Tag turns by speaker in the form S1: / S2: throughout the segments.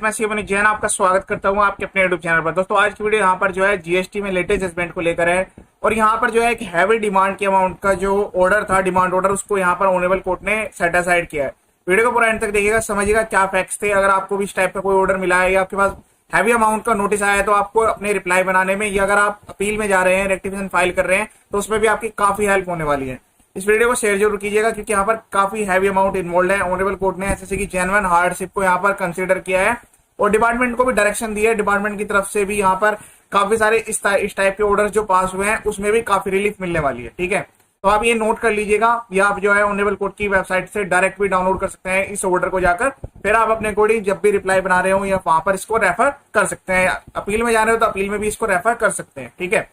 S1: मैं शिवनी जैन आपका स्वागत करता हूं आपके अपने यूट्यूब चैनल पर। दोस्तों आज की वीडियो यहां पर जो है जीएसटी में लेटेस्ट जजमेंट को लेकर है और यहां पर जो है एक हैवी डिमांड के अमाउंट का जो ऑर्डर था, डिमांड ऑर्डर, उसको यहां पर ऑनरेबल कोर्ट ने सेट असाइड किया है। वीडियो को पूरा एंड तक देखिएगा, समझिएगा क्या फैक्ट्स थे। अगर आपको भी इस टाइप का कोई ऑर्डर मिला है या आपके पास हैवी अमाउंट का नोटिस आया है तो आपको अपने रिप्लाई बनाने में, या अगर आप अपील में जा रहे हैं, रेक्टिफिकेशन फाइल कर रहे हैं, तो उसमें भी आपकी काफी हेल्प होने वाली है। इस वीडियो को शेयर जरूर कीजिएगा क्योंकि यहाँ पर काफी हैवी अमाउंट इन्वॉल्व है। ऑनरेबल कोर्ट ने एसएससी की जेन्युइन हार्डशिप को यहाँ पर कंसीडर किया है और डिपार्टमेंट को भी डायरेक्शन दिया है। डिपार्टमेंट की तरफ से भी यहाँ पर काफी सारे इस टाइप के ऑर्डर जो पास हुए हैं उसमें भी काफी रिलीफ मिलने वाली है। ठीक है, तो आप ये नोट कर लीजिएगा, या आप जो है ऑनरेबल कोर्ट की वेबसाइट से डायरेक्ट भी डाउनलोड कर सकते हैं इस ऑर्डर को जाकर। फिर आप अपने अकॉर्डिंग जब भी रिप्लाई बना रहे हो या वहां पर इसको रेफर कर सकते हैं। अपील में जा रहे हो तो अपील में भी इसको रेफर कर सकते हैं। ठीक है,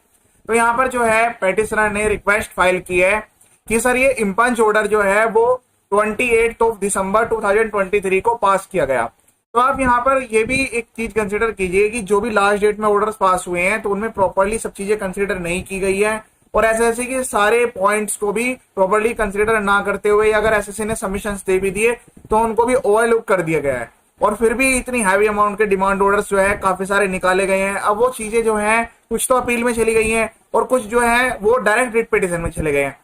S1: तो यहाँ पर जो है पेटिशनर ने रिक्वेस्ट फाइल की है कि सर ये इम्पंच ऑर्डर जो है वो 28 दिसंबर 2023 को पास किया गया। तो आप यहाँ पर ये भी एक चीज कंसीडर कीजिए कि जो भी लास्ट डेट में ऑर्डर्स पास हुए हैं तो उनमें प्रॉपर्ली सब चीजें कंसीडर नहीं की गई है, और एसएससी के सारे पॉइंट्स को भी प्रॉपर्ली कंसीडर ना करते हुए अगर एसएससी ने सबमिशंस दे भी दिए तो उनको भी ओवरलुक कर दिया गया है। और फिर भी इतनी हैवी अमाउंट के डिमांड ऑर्डर्स जो है काफी सारे निकाले गए हैं। अब वो चीजें जो है कुछ तो अपील में चली गई हैं और कुछ जो है वो डायरेक्ट रिट पिटीशन में चले गए हैं।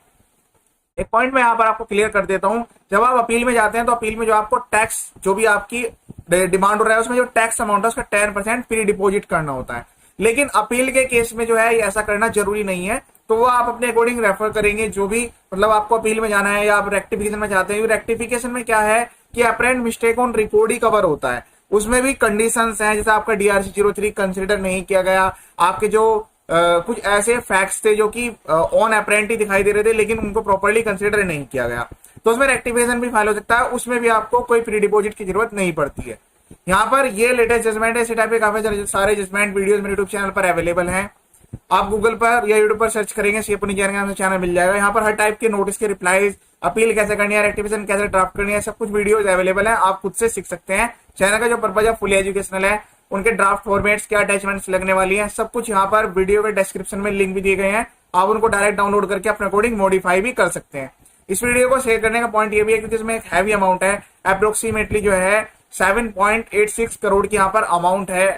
S1: एक पॉइंट मैं यहाँ पर आपको क्लियर कर देता हूं, जब आप अपील में जाते हैं तो अपील में जो आपको टैक्स, जो भी आपकी डिमांड हो रहा है उसमें जो टैक्स अमाउंट है उसका 10% प्री डिपॉजिट करना होता है। लेकिन अपील के केस में जो है ऐसा करना जरूरी नहीं है, तो वो आप अपने अकॉर्डिंग रेफर करेंगे। जो भी मतलब आपको अपील में जाना है या आप रेक्टिफिकेशन में जाते हैं, रेक्टिफिकेशन में क्या है कि apparent mistake on record he cover होता है। उसमें भी कंडीशंस हैं, जैसे आपका डीआरसी 03 कंसिडर नहीं किया गया, आपके जो कुछ ऐसे फैक्ट्स थे जो कि ऑन अपरेंट ही दिखाई दे रहे थे लेकिन उनको प्रॉपर्ली कंसिडर नहीं किया गया, तो उसमें रेक्टिफिकेशन भी फाइल हो सकता है। उसमें भी आपको कोई प्री डिपॉजिट की जरूरत नहीं पड़ती है। यहाँ पर ये लेटेस्ट जजमेंट है। इसी टाइप के काफी सारे जजमेंट वीडियोस मेरे यूट्यूब चैनल पर अवेलेबल हैं। आप गूगल पर या यूट्यूब पर सर्च करेंगे शिवनी जैन का चैनल मिल जाएगा। यहाँ पर हर टाइप के नोटिस के रिप्लाईज, अपील कैसे करनी है, रेक्टिफिकेशन कैसे ड्राफ्ट करनी है, सब कुछ वीडियोस अवेलेबल है। आप खुद से सीख सकते हैं। चैनल का जो पर्पज है फुल एजुकेशनल है। उनके ड्राफ्ट फॉर्मेट्स, क्या अटैचमेंट्स लगने वाली हैं, सब कुछ यहाँ पर वीडियो के डिस्क्रिप्शन में लिंक भी दिए गए हैं। आप उनको डायरेक्ट डाउनलोड करके अपने अकॉर्डिंग मॉडिफाई भी कर सकते हैं। इस वीडियो को शेयर करने का पॉइंट ये भी है क्योंकि इसमें एक हैवी अमाउंट है, अप्रोक्सीमेटली जो है 7.86 करोड़ की यहाँ पर अमाउंट है।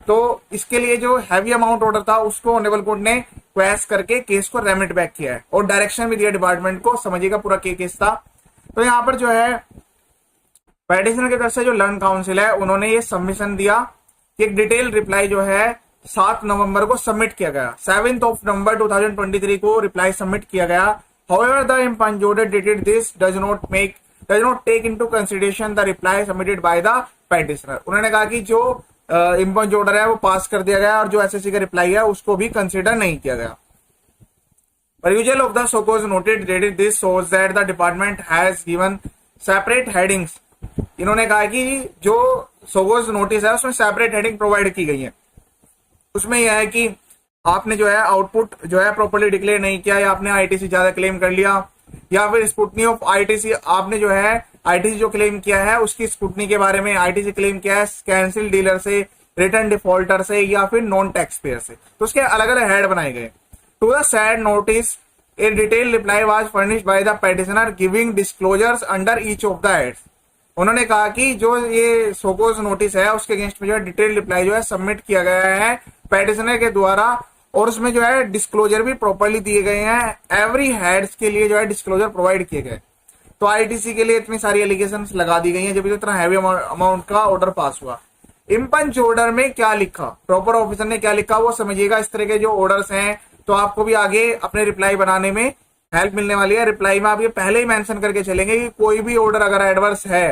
S1: तो इसके लिए जो हैवी अमाउंट ऑर्डर था उसको ऑनरेबल कोर्ट ने क्वेश करके केस को रेमिट बैक किया है और डायरेक्शन भी दिया डिपार्टमेंट को। समझिएगा पूरा केस था। तो यहाँ पर जो है पेटिशनर की तरफ से जो लर्न काउंसिल है उन्होंने ये सबमिशन दिया कि एक डिटेल रिप्लाई जो है 7 नवंबर को सबमिट किया गया। 7 नवंबर 2023 को रिप्लाई सबमिट किया गया। However, the impunch order dated this does not take into consideration the reply submitted by the petitioner। उन्होंने कहा कि जो इम्पंच ऑर्डर है वो पास कर दिया गया और जो एसएससी का रिप्लाई है उसको भी कंसिडर नहीं किया गया। Perusal of the so-called noted dated this shows that the department has given separate headings। इन्होंने कहा कि जो सोगोज नोटिस है उसमें सेपरेट हेडिंग प्रोवाइड की गई है। उसमें यह है कि आपने जो है आउटपुट जो है प्रॉपर्ली डिक्लेयर नहीं किया, या आपने आईटीसी ज्यादा क्लेम कर लिया, या फिर स्क्रूटनी ऑफ आईटीसी, आपने जो है आईटीसी जो क्लेम किया है उसकी स्क्रूटनी के बारे में आईटीसी क्लेम किया है कैंसिल डीलर से, रिटर्न डिफॉल्टर से, या फिर नॉन टैक्स पेयर से। तो उसके अलग अलग हेड बनाए गए। To the said notice a detail reply was furnished by the petitioner giving disclosures under each of the heads. उन्होंने कहा कि जो ये सोकोज नोटिस है उसके अगेंस्ट में जो है डिटेल रिप्लाई जो है सबमिट किया गया है पेटिशनर के द्वारा, और उसमें जो है डिस्क्लोजर भी प्रॉपर्ली दिए गए हैं। एवरी हेड्स के लिए जो है डिस्क्लोजर प्रोवाइड किए गए। तो आईटीसी के लिए इतनी सारी एलिगेशंस लगा दी गई हैं जब इतना हैवी अमाउंट का ऑर्डर पास हुआ। इम्पंच ऑर्डर में क्या लिखा, प्रॉपर ऑफिसर ने क्या लिखा वो समझिएगा। इस तरह के जो ऑर्डर्स हैं तो आपको भी आगे अपने रिप्लाई बनाने में हेल्प मिलने वाली है। रिप्लाई में आप ये पहले ही मेंशन करके चलेंगे कि कोई भी ऑर्डर अगर एडवर्स है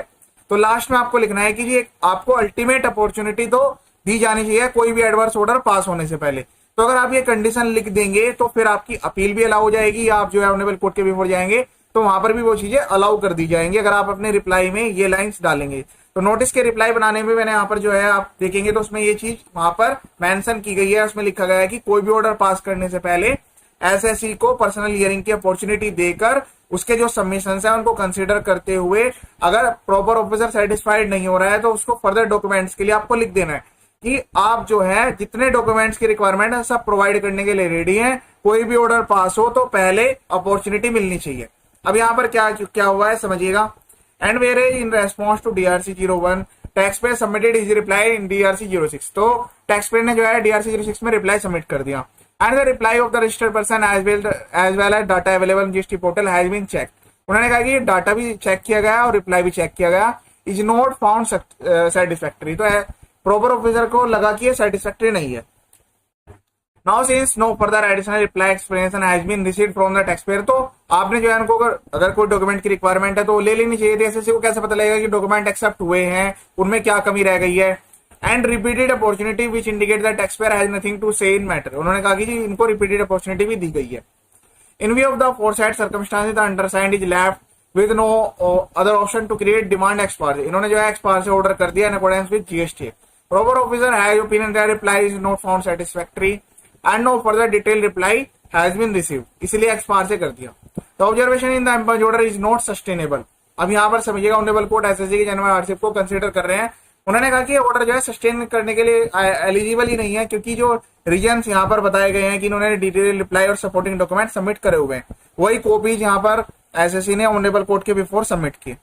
S1: तो लास्ट में आपको लिखना है कि ये आपको अल्टीमेट अपॉर्चुनिटी तो दी जानी चाहिए कोई भी एडवर्स ऑर्डर पास होने से पहले। तो अगर आप ये कंडीशन लिख देंगे तो फिर आपकी अपील भी अलाउ हो जाएगी, या आप जो है ऑनरेबल कोर्ट के बिफोर जाएंगे तो वहां पर भी वो चीजें अलाउ कर दी जाएंगी अगर आप अपने रिप्लाई में ये लाइंस डालेंगे। तो नोटिस के रिप्लाई बनाने में मैंने यहाँ पर जो है आप देखेंगे तो उसमें ये चीज वहां पर मेंशन की गई है। उसमें लिखा गया है कि कोई भी ऑर्डर पास करने से पहले एसएससी को पर्सनल हियरिंग की अपॉर्चुनिटी देकर उसके जो सबमिशन है उनको कंसीडर करते हुए अगर प्रॉपर ऑफिसर सेटिस्फाइड नहीं हो रहा है तो उसको फर्दर डॉक्यूमेंट्स के लिए आपको लिख देना है कि आप जो है जितने डॉक्यूमेंट्स की रिक्वायरमेंट है सब प्रोवाइड करने के लिए रेडी हैं। कोई भी ऑर्डर पास हो तो पहले अपॉर्चुनिटी मिलनी चाहिए। अब यहाँ पर क्या हुआ है समझिएगा। And where in response to DRC 01 tax payer submitted his reply in DRC 06। तो टैक्स पेयर ने जो है DRC 06 में रिप्लाई सबमिट कर दिया। And the reply of the registered person as well as data available GST portal has been check. उन्होंने कहा कि डाटा भी चेक किया गया और रिप्लाई भी चेक किया गया, इज नॉट फाउंड सेटिस्फैक्टरी। तो प्रॉपर ऑफिसर को लगा कि ये सेटिस्फैक्टरी नहीं है। Now since no further additional reply explanation has been received from the taxpayer, तो आपने जो है उनको अगर कोई डॉक्यूमेंट की रिक्वायरमेंट है तो ले लेनी चाहिए थी। एसएससी को कैसे पता लगेगा कि डॉक्यूमेंट एक्सेप्ट हुए हैं, उनमें क्या कमी रह गई है। And repeated opportunity which indicate the taxpayer has nothing to say in matter. उन्होंने कहा कि इनको रिपीटेड अपॉर्चुनिटी भी दी गई है। In view of the foresaid circumstances the undersigned is left with no other option to create demand expire. इन्होंने जो है एक्सपायर से ऑर्डर कर दिया in accordance with GST। Proper officer has opinion that reply is not found satisfactory and no further detail reply has been received, इसलिए expire से कर दिया। The observation in the impugned order is not sustainable. अब यहाँ पर समझिएगा, honourable court SSC की general hardship को कंसीडर कर रहे हैं। उन्होंने कहा कि ऑर्डर जो है सस्टेन करने के लिए एलिजिबल ही नहीं है, क्योंकि जो रीजंस यहाँ पर बताए गए हैं कि इन्होंने डिटेल रिप्लाई और सपोर्टिंग डॉक्यूमेंट सबमिट करे हुए हैं, वही कॉपीज यहाँ पर एसएससी ने ऑनरेबल कोर्ट के बिफोर सबमिट किए।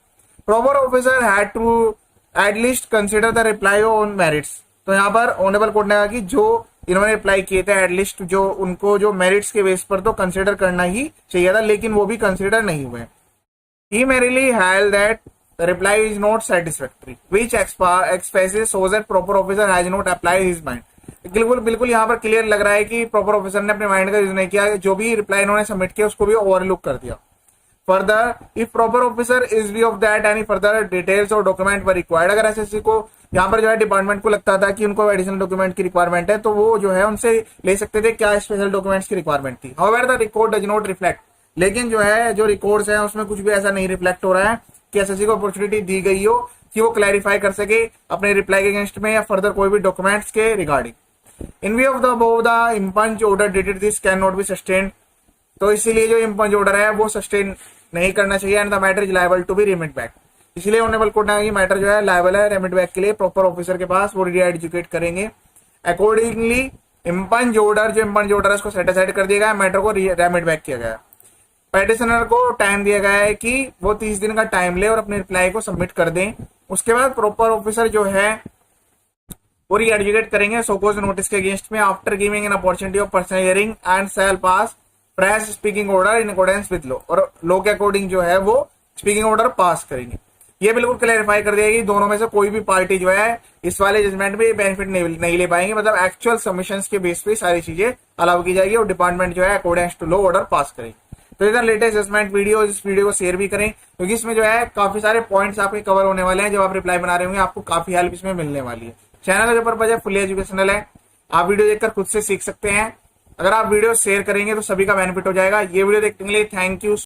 S1: Proper officer had to at least consider the reply on merits. तो यहाँ पर ऑनरेबल कोर्ट ने कहा कि जो इन्होंने रिप्लाई किए थे एटलीस्ट जो उनको जो मेरिट्स के बेस पर तो कंसिडर करना ही चाहिए था, लेकिन वो भी कंसिडर नहीं हुए। He merely held that the reply is not satisfactory, which expresses shows that proper officer has not applied his mind। बिल्कुल यहाँ पर क्लियर लग रहा है कि प्रॉपर ऑफिसर ने अपने माइंड का यूज नहीं किया, जो भी रिप्लाई इन्होंने सबमिट किया उसको भी ओवरलुक कर दिया। Further if proper officer is view of that any further details और डॉक्यूमेंट वर रिक्वायर्ड। अगर एसएससी को यहाँ पर जो है डिपार्टमेंट को लगता था कि उनको एडिशनल डॉक्यूमेंट की रिक्वायरमेंट है, तो वो जो है उनसे ले सकते थे क्या स्पेशल डॉक्यूमेंट्स की रिक्वायरमेंट थी। However the record does not reflect. लेकिन जो है जो रिकॉर्ड्स हैं उसमें कुछ भी ऐसा नहीं रिफ्लेक्ट हो रहा है कि एसएससी को अपॉर्चुनिटी दी गई हो कि वो क्लैरिफाई कर सके अपने रिप्लाई के अगेंस्ट में या फर्दर कोई भी डॉक्यूमेंट्स के regarding. In view of the above the impugned order dated this can not be sustained. तो इसीलिए जो इम्पंज ऑर्डर है वो सस्टेन नहीं करना चाहिए and the matter is liable to be remit back. इसलिए ऑनरेबल कोर्ट ने मैटर जो है लायबल है रेमिट बैक के लिए प्रॉपर ऑफिसर के पास, वो एजुकेट करेंगे। अकॉर्डिंगली इम्पंज ऑर्डर जो इम्पंज ऑर्डर है उसको सेट असाइड कर दिया गया, मैटर को रेमिट बैक किया गया। पेटिशनर को टाइम दिया गया है कि वो 30 दिन का टाइम ले और अपने रिप्लाई को सबमिट कर दें। उसके बाद प्रॉपर ऑफिसर जो है वो एजुकेट करेंगे सोकोज नोटिस के अगेंस्ट में after giving an opportunity of personal hearing and shall pass fresh speaking order in accordance with law. और लॉ के अकॉर्डिंग जो है वो स्पीकिंग ऑर्डर पास करेंगे। ये बिल्कुल क्लैरिफाई कर दिया कि दोनों में से कोई भी पार्टी जो है इस वाले जजमेंट में बेनिफिट नहीं ले पाएंगे। मतलब एक्चुअल सबमिशंस के बेस पे सारी चीजें अलाउ की जाएगी और डिपार्टमेंट जो है according to law order pass करेगी। तो इधर लेटेस्ट जजमेंट वीडियो, इस वीडियो को शेयर भी करें क्योंकि इसमें जो है काफी सारे पॉइंट्स आपके कवर होने वाले हैं। जब आप रिप्लाई बना रहे होंगे आपको काफी हेल्प इसमें मिलने वाली है। चैनल का जो पर्पज है फुली एजुकेशनल है, आप वीडियो देखकर खुद से सीख सकते हैं। अगर आप वीडियो शेयर करेंगे तो सभी का बेनिफिट हो जाएगा। ये वीडियो देखने के लिए थैंक यू।